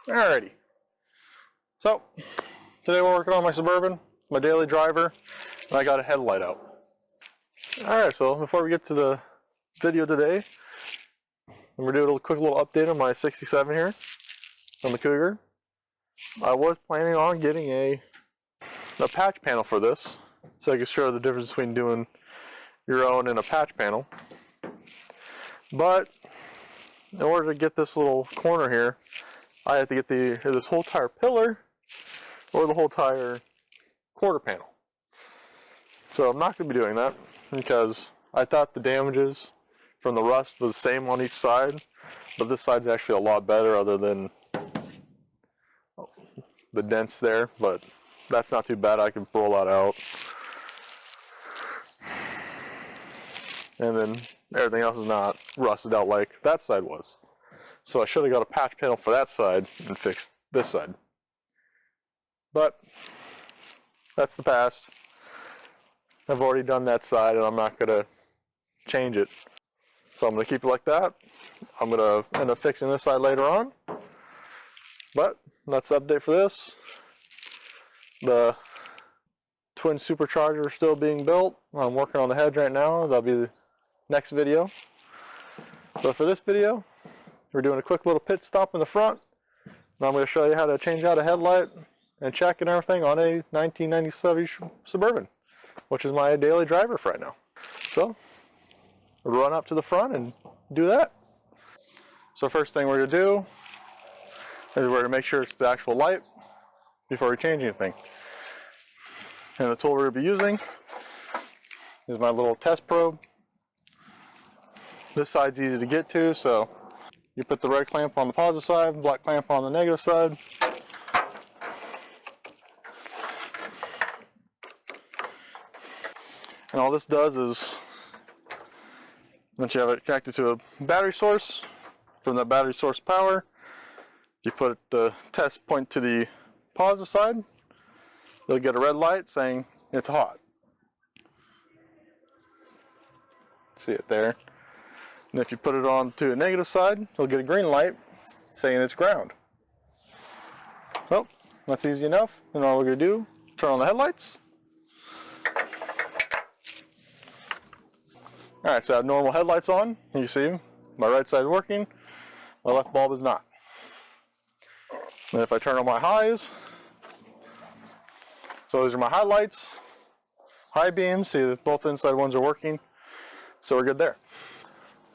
Alrighty. So, today we're working on my Suburban, my daily driver, and I got a headlight out. Alright, so before we get to the video today, I'm going to do a quick little update on my 67 here, on the Cougar. I was planning on getting a patch panel for this, so I can show the difference between doing your own and a patch panel. But in order to get this little corner here, I have to get this whole tire pillar or the whole tire quarter panel. So I'm not going to be doing that because I thought the damages from the rust was the same on each side, but this side's actually a lot better other than the dents there, but that's not too bad. I can roll that out. And then everything else is not rusted out like that side was. So I should have got a patch panel for that side and fixed this side. But that's the past. I've already done that side and I'm not going to change it. So I'm going to keep it like that. I'm going to end up fixing this side later on. But that's the update for this. The twin supercharger is still being built. I'm working on the heads right now. That'll be the next video. But for this video, we're doing a quick little pit stop in the front. And I'm going to show you how to change out a headlight and check and everything on a 1997 Suburban, which is my daily driver for right now. So, we'll run up to the front and do that. So first thing we're going to do is we're going to make sure it's the actual light before we change anything. And the tool we're going to be using is my little test probe. This side's easy to get to, so you put the red clamp on the positive side, black clamp on the negative side. And all this does is, once you have it connected to a battery source, from that battery source power, you put the test point to the positive side, you'll get a red light saying it's hot. See it there. And if you put it on to a negative side, you'll get a green light saying it's ground. So, that's easy enough. And all we're going to do, turn on the headlights. Alright, so I have normal headlights on. You see, my right side is working, my left bulb is not. And if I turn on my highs, so these are my highlights, high beams, see that both inside ones are working, so we're good there.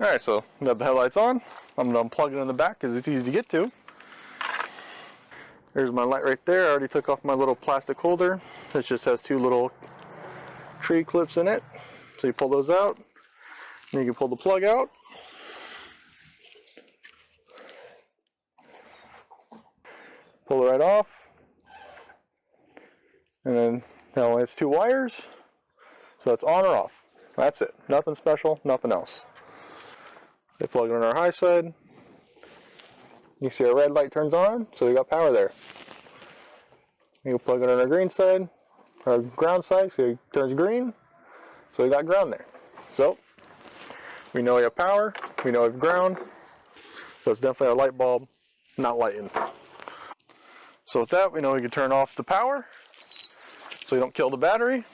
Alright, so we have the headlights on. I'm going to unplug it in the back because it's easy to get to. There's my light right there. I already took off my little plastic holder. It just has two little tree clips in it. So you pull those out, and you can pull the plug out. Pull it right off. And then now it's two wires. So it's on or off. That's it. Nothing special, nothing else. They plug it on our high side. You see our red light turns on, so we got power there. You plug it on our green side, our ground side, so it turns green, so we got ground there. So we know we have power, we know we have ground, so it's definitely a light bulb not lighting. So with that, we know we can turn off the power, so you don't kill the battery.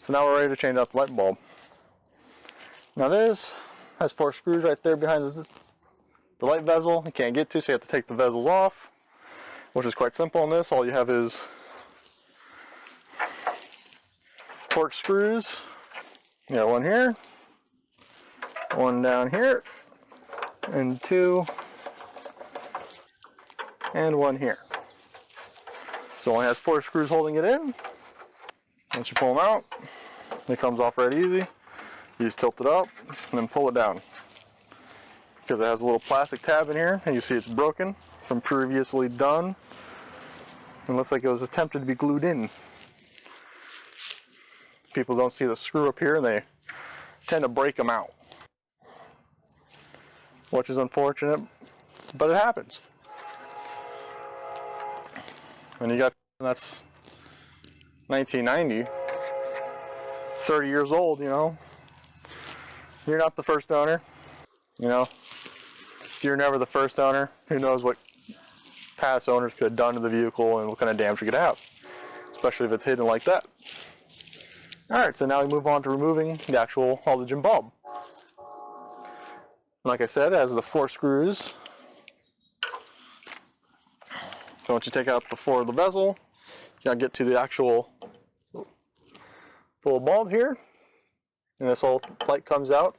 So now we're ready to change out the light bulb. Now this has 4 screws right there behind the light bezel. You can't get to, so you have to take the bezels off, which is quite simple on this. All you have is Torx screws. You got one here, one down here, and 2, and one here. So it only has 4 screws holding it in. Once you pull them out, it comes off right easy. You just tilt it up and then pull it down. Because it has a little plastic tab in here, and you see it's broken from previously done. It looks like it was attempted to be glued in. People don't see the screw up here and they tend to break them out. Which is unfortunate, but it happens. And you got, that's 1990, 30 years old, you know. You're not the first owner, you know. If you're never the first owner, who knows what past owners could have done to the vehicle and what kind of damage we could have, especially if it's hidden like that. Alright, so now we move on to removing the actual halogen bulb. Like I said, it has the 4 screws. So once you take out the 4 of the bezel, you gotta get to the actual full bulb here. And this whole light comes out.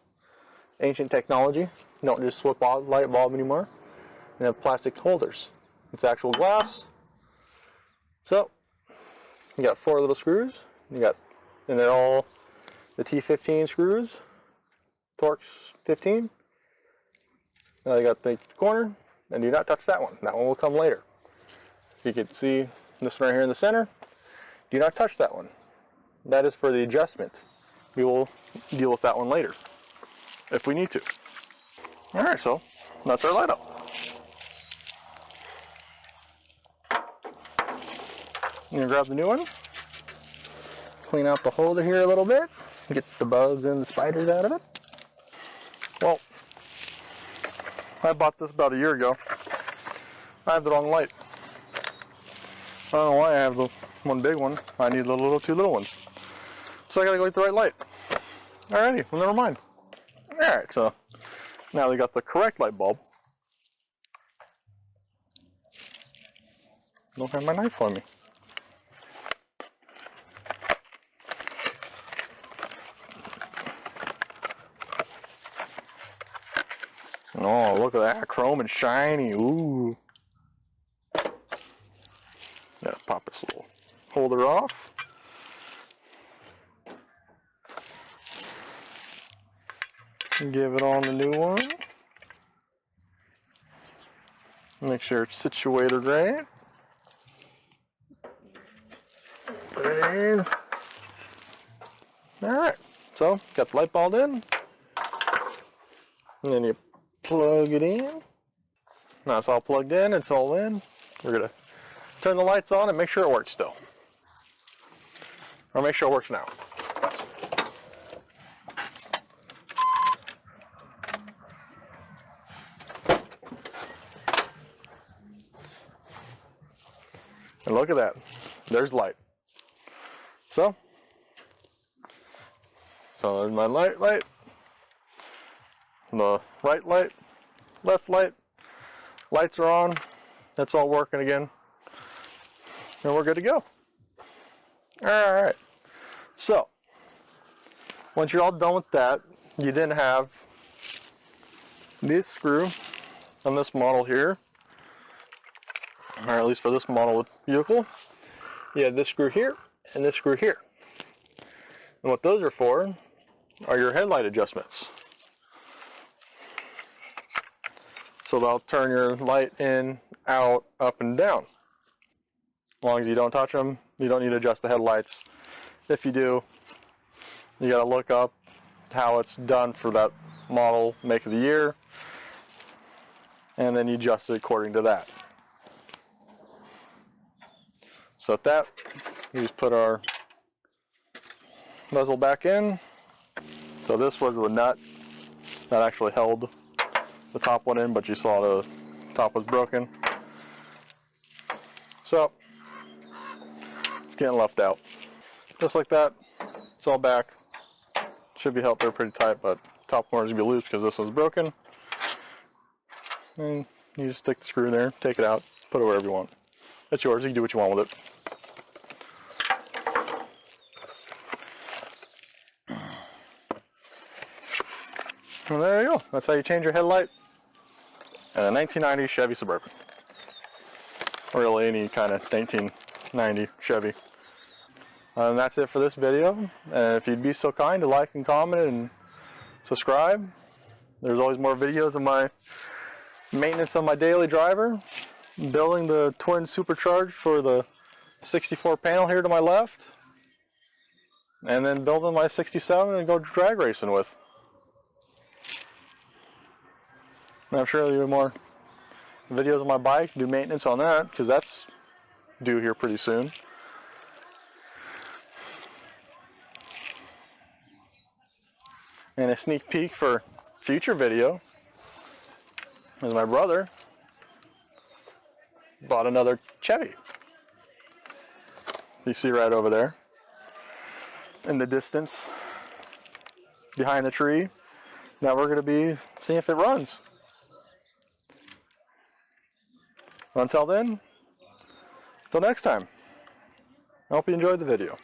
Ancient technology. You don't just swap light bulb anymore. You have plastic holders. It's actual glass. So you got 4 little screws. And they're all the T15 screws. Torx 15. Now you got the corner, and do not touch that one. That one will come later. You can see this one right here in the center. Do not touch that one. That is for the adjustment. We will deal with that one later, if we need to. Alright, so that's our light up. I'm gonna grab the new one, clean out the holder here a little bit, get the bugs and the spiders out of it. Well, I bought this about a year ago. I have the wrong light. I don't know why I have the one big one. I need the 2 little ones. So I gotta go get the right light. Alrighty, well never mind. Alright, so now we got the correct light bulb. Don't have my knife on me. Oh, look at that, chrome and shiny, ooh. Yeah, pop this little holder off. Give it on the new one. Make sure it's situated right. Put it in. Alright, so got the light bulb in. And then you plug it in. Now it's all plugged in, it's all in. We're gonna turn the lights on and make sure it works still. Or make sure it works now. And look at that, there's light. So there's my light, the right light, left light, lights are on, that's all working again, and we're good to go. Alright, so once you're all done with that, you then have this screw on this model here, or at least for this model vehicle. You have this screw here and this screw here. And what those are for are your headlight adjustments. So they'll turn your light in, out, up, and down. As long as you don't touch them, you don't need to adjust the headlights. If you do, you gotta look up how it's done for that model, make of the year, and then you adjust it according to that. So at that, we just put our bezel back in. So this was the nut that actually held the top one in, but you saw the top was broken. So it's getting left out. Just like that, it's all back. Should be held there pretty tight, but top corner is gonna be loose because this one's broken. And you just stick the screw in there, take it out, put it wherever you want. It's yours, you can do what you want with it. And there you go. That's how you change your headlight in a 1990 Chevy Suburban. Or really any kind of 1990 Chevy. And that's it for this video. And if you'd be so kind to like and comment and subscribe. There's always more videos of my maintenance on my daily driver. Building the twin supercharged for the 64 panel here to my left. And then building my 67 and go drag racing with. And I'm sure there'll be more videos of my bike, do maintenance on that, because that's due here pretty soon. And a sneak peek for future video is my brother bought another Chevy. You see right over there in the distance behind the tree. Now we're going to be seeing if it runs. Until then, till next time, I hope you enjoyed the video.